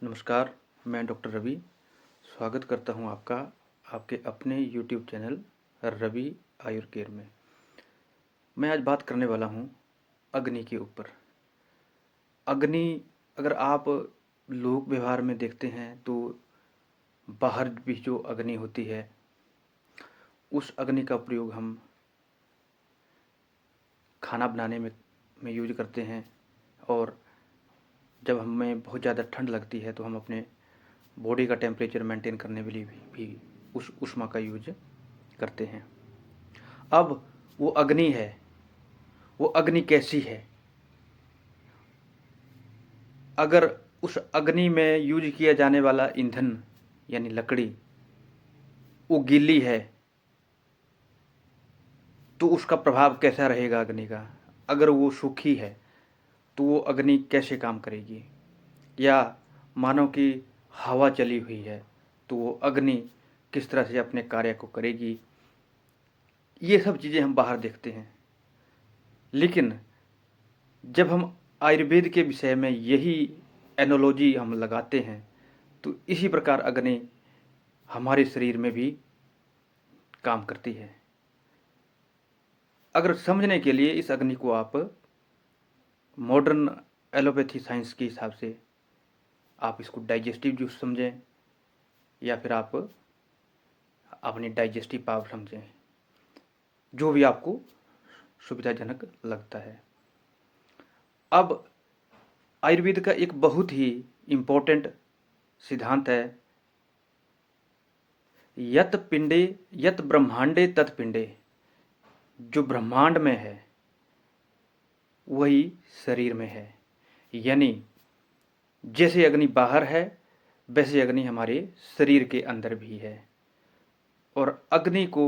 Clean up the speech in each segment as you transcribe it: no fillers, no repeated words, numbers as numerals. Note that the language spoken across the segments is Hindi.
नमस्कार, मैं डॉक्टर रवि स्वागत करता हूं आपका आपके अपने यूट्यूब चैनल रवि आयुर केयर में। मैं आज बात करने वाला हूं अग्नि के ऊपर। अग्नि अगर आप लोक व्यवहार में देखते हैं तो बाहर भी जो अग्नि होती है उस अग्नि का प्रयोग हम खाना बनाने में यूज करते हैं। और जब हमें बहुत ज़्यादा ठंड लगती है तो हम अपने बॉडी का टेम्परेचर मेंटेन करने के लिए भी उस ऊष्मा का यूज करते हैं। अब वो अग्नि है, वो अग्नि कैसी है? अगर उस अग्नि में यूज किया जाने वाला ईंधन यानी लकड़ी वो गीली है तो उसका प्रभाव कैसा रहेगा अग्नि का? अगर वो सूखी है तो वो अग्नि कैसे काम करेगी? या मानो कि हवा चली हुई है तो वो अग्नि किस तरह से अपने कार्य को करेगी? ये सब चीज़ें हम बाहर देखते हैं, लेकिन जब हम आयुर्वेद के विषय में यही एनोलॉजी हम लगाते हैं तो इसी प्रकार अग्नि हमारे शरीर में भी काम करती है। अगर समझने के लिए इस अग्नि को आप मॉडर्न एलोपैथी साइंस के हिसाब से आप इसको डाइजेस्टिव जूस समझें या फिर आप अपनी डाइजेस्टिव पावर समझें, जो भी आपको सुविधाजनक लगता है। अब आयुर्वेद का एक बहुत ही इम्पोर्टेंट सिद्धांत है, यत पिंडे यत ब्रह्मांडे तत् पिंडे। जो ब्रह्मांड में है वही शरीर में है। यानी जैसे अग्नि बाहर है वैसे अग्नि हमारे शरीर के अंदर भी है। और अग्नि को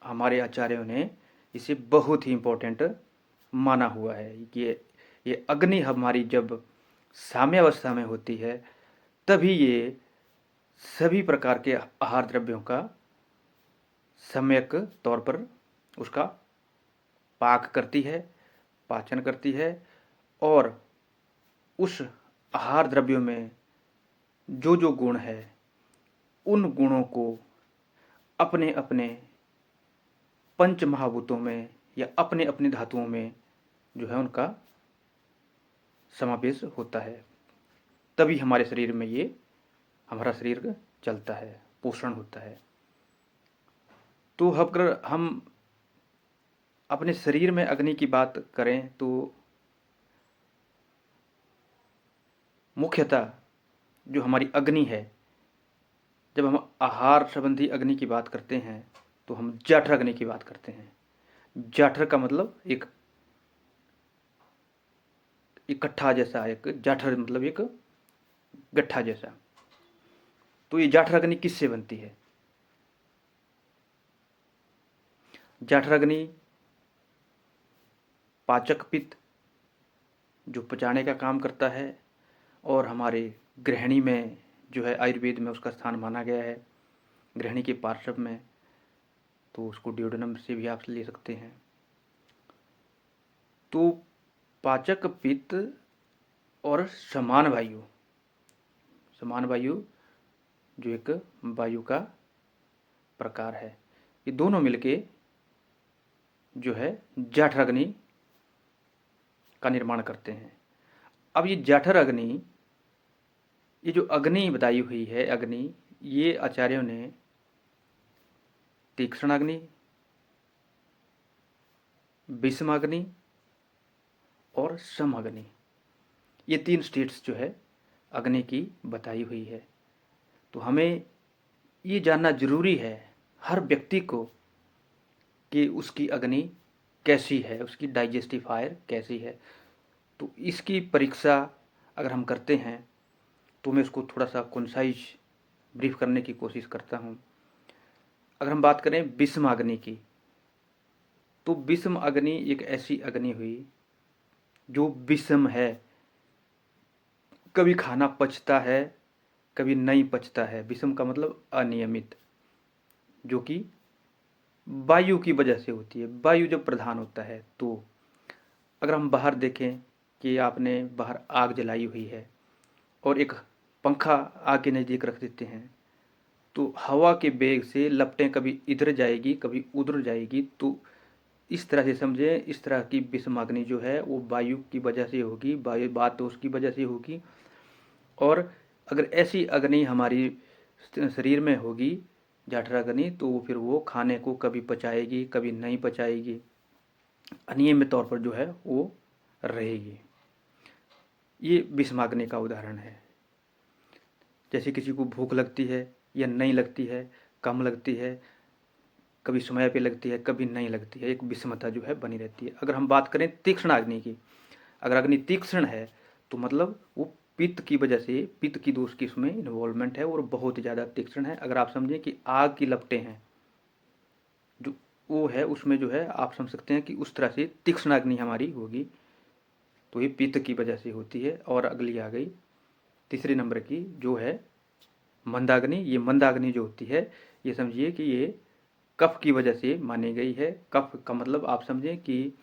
हमारे आचार्यों ने इसे बहुत ही इम्पोर्टेंट माना हुआ है कि ये अग्नि हमारी जब साम्यावस्था में होती है तभी ये सभी प्रकार के आहार द्रव्यों का सम्यक तौर पर उसका पाक करती है, पाचन करती है। और उस आहार द्रव्यों में जो जो गुण है उन गुणों को अपने अपने पंच महाभूतों में या अपने अपने धातुओं में जो है उनका समावेश होता है। तभी हमारे शरीर में ये हमारा शरीर चलता है, पोषण होता है। तो अगर हम अपने शरीर में अग्नि की बात करें तो मुख्यतः जो हमारी अग्नि है, जब हम आहार संबंधी अग्नि की बात करते हैं तो हम जठर अग्नि की बात करते हैं। जठर का मतलब एक इकट्ठा जैसा, एक जठर मतलब एक गट्ठा जैसा। तो ये जठर अग्नि किससे बनती है? जठर अग्नि पाचक पित्त जो पचाने का काम करता है, और हमारे गृहिणी में जो है आयुर्वेद में उसका स्थान माना गया है, गृहिणी के पार्श्व में, तो उसको ड्यूडेनम से भी आप ले सकते हैं। तो पाचक पित्त और समान वायु, समान वायु जो एक वायु का प्रकार है, ये दोनों मिलके जो है जठर अग्नि का निर्माण करते हैं। अब ये जठर अग्नि, ये जो अग्नि बताई हुई है अग्नि, ये आचार्यों ने तीक्ष्ण अग्नि, विषम अग्नि और सम अग्नि, ये तीन स्टेट्स जो है अग्नि की बताई हुई है। तो हमें ये जानना जरूरी है हर व्यक्ति को कि उसकी अग्नि कैसी है, उसकी डाइजेस्टिव फायर कैसी है। तो इसकी परीक्षा अगर हम करते हैं तो मैं उसको थोड़ा सा कंसाइज ब्रीफ करने की कोशिश करता हूँ। अगर हम बात करें विषम अग्नि की, तो विषम अग्नि एक ऐसी अग्नि हुई जो विषम है। कभी खाना पचता है, कभी नहीं पचता है। विषम का मतलब अनियमित, जो कि वायु की वजह से होती है। वायु जब प्रधान होता है तो अगर हम बाहर देखें कि आपने बाहर आग जलाई हुई है और एक पंखा आग के नज़दीक रख देते हैं तो हवा के वेग से लपटें कभी इधर जाएगी कभी उधर जाएगी। तो इस तरह से समझें, इस तरह की विषमाग्नि जो है वो वायु की वजह से होगी, वायु बात दोष की वजह से होगी। और अगर ऐसी अग्नि हमारी शरीर में होगी जठराग्नि, तो फिर वो खाने को कभी पचाएगी कभी नहीं पचाएगी, अनियमित तौर पर जो है वो रहेगी। ये विषमाग्नि का उदाहरण है। जैसे किसी को भूख लगती है या नहीं लगती है, कम लगती है, कभी समय पे लगती है कभी नहीं लगती है, एक विषमता जो है बनी रहती है। अगर हम बात करें तीक्ष्ण अग्नि की, अगर अग्नि तीक्ष्ण है तो मतलब वो पित्त की वजह से, पित्त की दोष की उसमें इन्वॉल्वमेंट है और बहुत ज़्यादा तीक्ष्ण है। अगर आप समझें कि आग की लपटें हैं जो वो है, उसमें जो है आप समझ सकते हैं कि उस तरह से तीक्ष्ण अग्नि हमारी होगी, तो ये पित्त की वजह से होती है। और अगली आ गई तीसरे नंबर की जो है मंदाग्नि। ये मंदाग्नि जो होती है, ये समझिए कि ये कफ की वजह से मानी गई है। कफ का मतलब आप समझें कि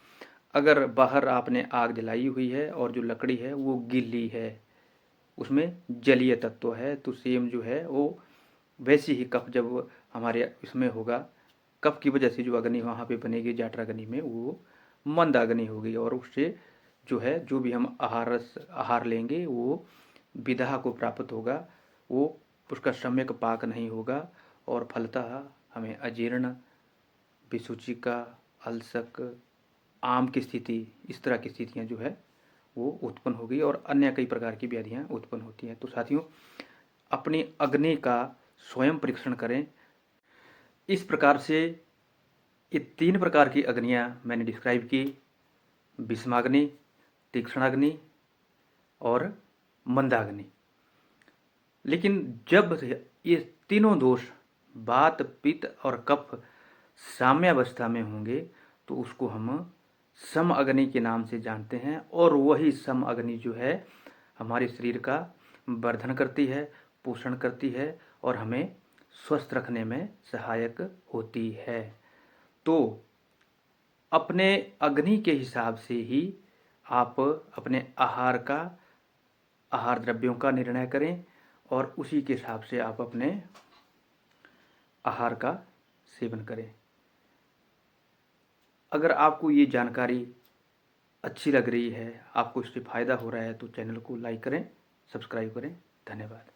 अगर बाहर आपने आग जलाई हुई है और जो लकड़ी है वो गीली है, उसमें जलीय तत्व है, तो सेम जो है वो वैसी ही कफ जब हमारे इसमें होगा, कफ की वजह से जो अग्नि वहाँ पे बनेगी जठराग्नि में, वो मंदाग्नि होगी। और उससे जो है जो भी हम आहार लेंगे वो विदाह को प्राप्त होगा, वो उसका सम्यक पाक नहीं होगा और फलतः हमें अजीर्ण, विसूचिका, अल्सक, आम की स्थिति, इस तरह की स्थितियाँ जो है वो उत्पन्न होगी और अन्य कई प्रकार की व्याधियाँ उत्पन्न होती हैं। तो साथियों, अपनी अग्नि का स्वयं परीक्षण करें। इस प्रकार से ये 3 प्रकार की अग्नियाँ मैंने डिस्क्राइब की, विषमाग्नि, तीक्ष्णाग्नि और मंदाग्नि। लेकिन जब ये तीनों दोष वात, पित्त और कफ साम्यावस्था में होंगे तो उसको हम सम अग्नि के नाम से जानते हैं। और वही सम अग्नि जो है हमारे शरीर का वर्धन करती है, पोषण करती है और हमें स्वस्थ रखने में सहायक होती है। तो अपने अग्नि के हिसाब से ही आप अपने आहार द्रव्यों का निर्णय करें और उसी के हिसाब से आप अपने आहार का सेवन करें। अगर आपको ये जानकारी अच्छी लग रही है, आपको इससे फ़ायदा हो रहा है, तो चैनल को लाइक करें, सब्सक्राइब करें। धन्यवाद।